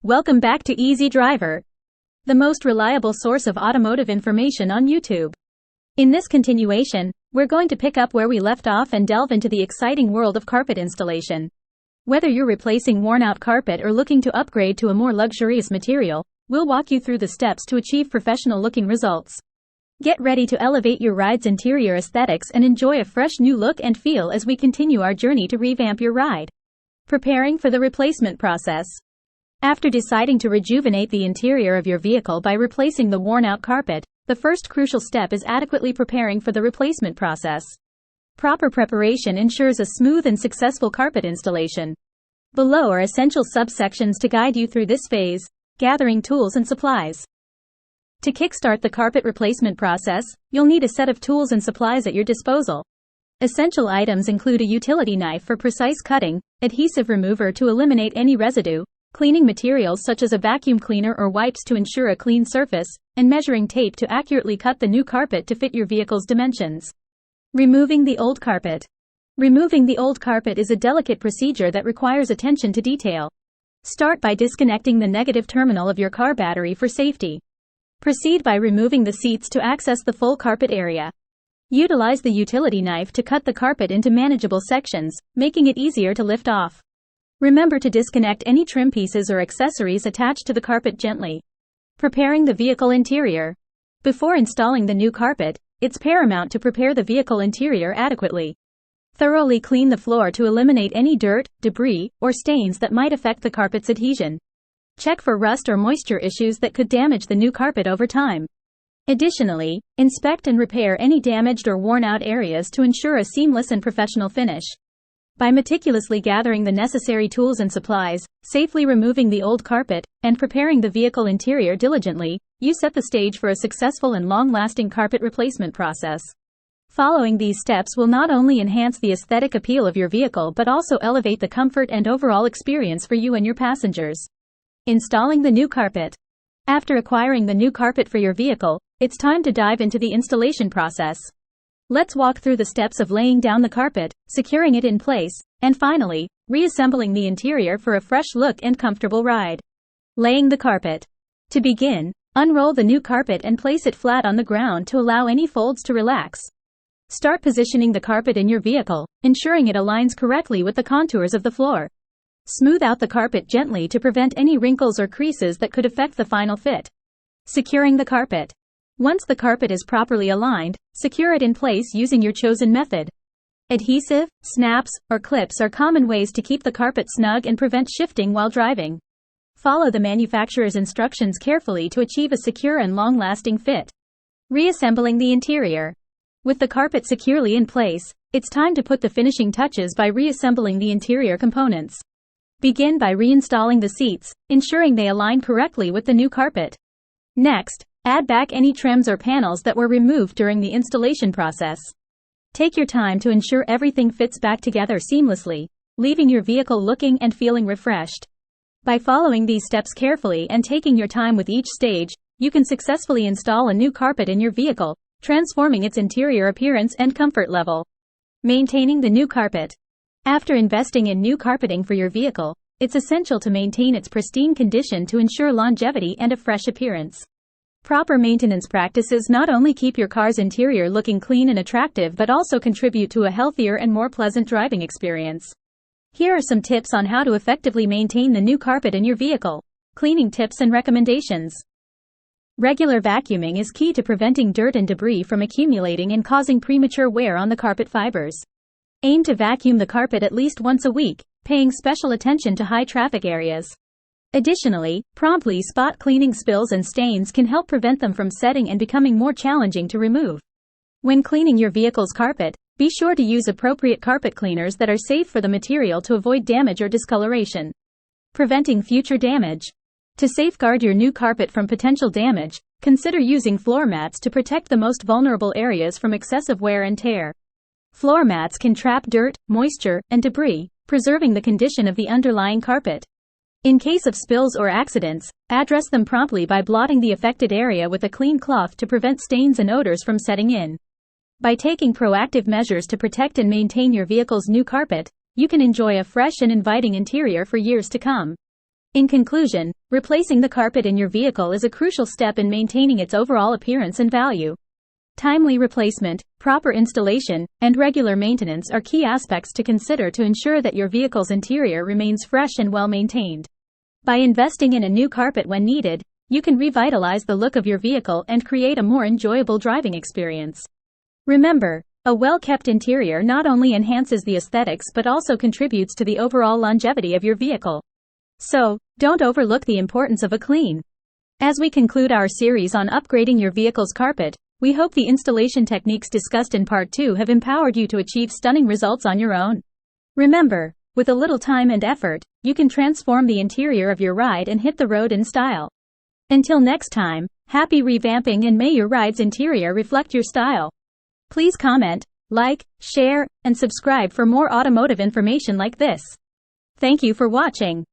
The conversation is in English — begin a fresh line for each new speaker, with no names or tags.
Welcome back to Easy Driver, the most reliable source of automotive information on YouTube. In this continuation, we're going to pick up where we left off and delve into the exciting world of carpet installation. Whether you're replacing worn-out carpet or looking to upgrade to a more luxurious material, we'll walk you through the steps to achieve professional-looking results. Get ready to elevate your ride's interior aesthetics and enjoy a fresh new look and feel as we continue our journey to revamp your ride. Preparing for the replacement process. After deciding to rejuvenate the interior of your vehicle by replacing the worn-out carpet, the first crucial step is adequately preparing for the replacement process. Proper preparation ensures a smooth and successful carpet installation. Below are essential subsections to guide you through this phase: gathering tools and supplies. To kickstart the carpet replacement process, you'll need a set of tools and supplies at your disposal. Essential items include a utility knife for precise cutting, adhesive remover to eliminate any residue, cleaning materials such as a vacuum cleaner or wipes to ensure a clean surface, and measuring tape to accurately cut the new carpet to fit your vehicle's dimensions. Removing the old carpet. Removing the old carpet is a delicate procedure that requires attention to detail. Start by disconnecting the negative terminal of your car battery for safety. Proceed by removing the seats to access the full carpet area. Utilize the utility knife to cut the carpet into manageable sections, making it easier to lift off. Remember to disconnect any trim pieces or accessories attached to the carpet gently. Preparing the vehicle interior. Before installing the new carpet, it's paramount to prepare the vehicle interior adequately. Thoroughly clean the floor to eliminate any dirt, debris, or stains that might affect the carpet's adhesion. Check for rust or moisture issues that could damage the new carpet over time. Additionally, inspect and repair any damaged or worn-out areas to ensure a seamless and professional finish. By meticulously gathering the necessary tools and supplies, safely removing the old carpet, and preparing the vehicle interior diligently, you set the stage for a successful and long-lasting carpet replacement process. Following these steps will not only enhance the aesthetic appeal of your vehicle but also elevate the comfort and overall experience for you and your passengers. Installing the new carpet. After acquiring the new carpet for your vehicle, it's time to dive into the installation process. Let's walk through the steps of laying down the carpet, securing it in place, and finally, reassembling the interior for a fresh look and comfortable ride. Laying the carpet. To begin, unroll the new carpet and place it flat on the ground to allow any folds to relax. Start positioning the carpet in your vehicle, ensuring it aligns correctly with the contours of the floor. Smooth out the carpet gently to prevent any wrinkles or creases that could affect the final fit. Securing the carpet. Once the carpet is properly aligned, secure it in place using your chosen method. Adhesive, snaps, or clips are common ways to keep the carpet snug and prevent shifting while driving. Follow the manufacturer's instructions carefully to achieve a secure and long-lasting fit. Reassembling the interior. With the carpet securely in place, it's time to put the finishing touches by reassembling the interior components. Begin by reinstalling the seats, ensuring they align correctly with the new carpet. Next, add back any trims or panels that were removed during the installation process. Take your time to ensure everything fits back together seamlessly, leaving your vehicle looking and feeling refreshed. By following these steps carefully and taking your time with each stage, you can successfully install a new carpet in your vehicle, transforming its interior appearance and comfort level. Maintaining the new carpet. After investing in new carpeting for your vehicle, it's essential to maintain its pristine condition to ensure longevity and a fresh appearance. Proper maintenance practices not only keep your car's interior looking clean and attractive but also contribute to a healthier and more pleasant driving experience. Here are some tips on how to effectively maintain the new carpet in your vehicle. Cleaning tips and recommendations. Regular vacuuming is key to preventing dirt and debris from accumulating and causing premature wear on the carpet fibers. Aim to vacuum the carpet at least once a week, paying special attention to high traffic areas. Additionally, promptly spot cleaning spills and stains can help prevent them from setting and becoming more challenging to remove. When cleaning your vehicle's carpet, be sure to use appropriate carpet cleaners that are safe for the material to avoid damage or discoloration. Preventing future damage. To safeguard your new carpet from potential damage, consider using floor mats to protect the most vulnerable areas from excessive wear and tear. Floor mats can trap dirt, moisture, and debris, preserving the condition of the underlying carpet. In case of spills or accidents, address them promptly by blotting the affected area with a clean cloth to prevent stains and odors from setting in. By taking proactive measures to protect and maintain your vehicle's new carpet, you can enjoy a fresh and inviting interior for years to come. In conclusion, replacing the carpet in your vehicle is a crucial step in maintaining its overall appearance and value. Timely replacement, proper installation, and regular maintenance are key aspects to consider to ensure that your vehicle's interior remains fresh and well maintained. By investing in a new carpet when needed, you can revitalize the look of your vehicle and create a more enjoyable driving experience. Remember, a well-kept interior not only enhances the aesthetics but also contributes to the overall longevity of your vehicle. So, don't overlook the importance of a clean. As we conclude our series on upgrading your vehicle's carpet, we hope the installation techniques discussed in Part 2 have empowered you to achieve stunning results on your own. Remember, with a little time and effort, you can transform the interior of your ride and hit the road in style. Until next time, happy revamping and may your ride's interior reflect your style. Please comment, like, share, and subscribe for more automotive information like this. Thank you for watching.